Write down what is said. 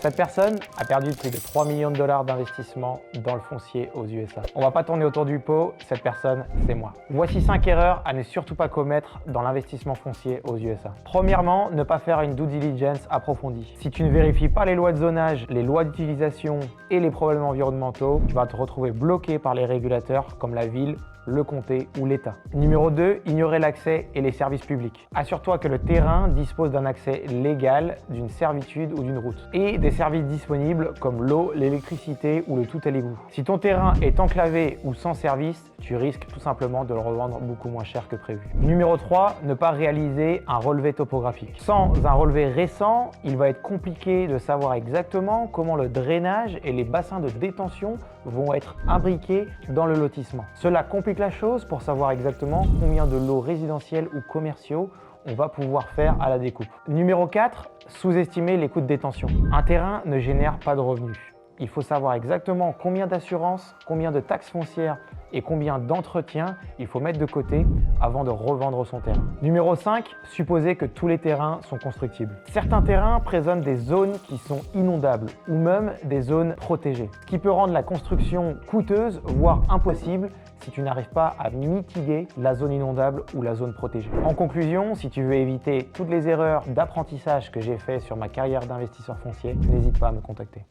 Cette personne a perdu plus de 3 millions de dollars d'investissement dans le foncier aux USA. On va pas tourner autour du pot, cette personne, c'est moi. Voici 5 erreurs à ne surtout pas commettre dans l'investissement foncier aux USA. Premièrement, ne pas faire une due diligence approfondie. Si tu ne vérifies pas les lois de zonage, les lois d'utilisation et les problèmes environnementaux, tu vas te retrouver bloqué par les régulateurs comme la ville, le comté ou l'État. Numéro 2, ignorer l'accès et les services publics. Assure-toi que le terrain dispose d'un accès légal, d'une servitude ou d'une route et des services disponibles comme l'eau, l'électricité ou le tout à l'égout. Si ton terrain est enclavé ou sans service, tu risques tout simplement de le revendre beaucoup moins cher que prévu. Numéro 3, ne pas réaliser un relevé topographique. Sans un relevé récent, il va être compliqué de savoir exactement comment le drainage et les bassins de détention vont être imbriqués dans le lotissement. Cela complique la chose pour savoir exactement combien de lots résidentiels ou commerciaux on va pouvoir faire à la découpe. Numéro 4, sous-estimer les coûts de détention. Un terrain ne génère pas de revenus. Il faut savoir exactement combien d'assurances, combien de taxes foncières et combien d'entretien il faut mettre de côté avant de revendre son terrain. Numéro 5, supposer que tous les terrains sont constructibles. Certains terrains présentent des zones qui sont inondables ou même des zones protégées, ce qui peut rendre la construction coûteuse, voire impossible si tu n'arrives pas à mitiguer la zone inondable ou la zone protégée. En conclusion, si tu veux éviter toutes les erreurs d'apprentissage que j'ai fait sur ma carrière d'investisseur foncier, n'hésite pas à me contacter.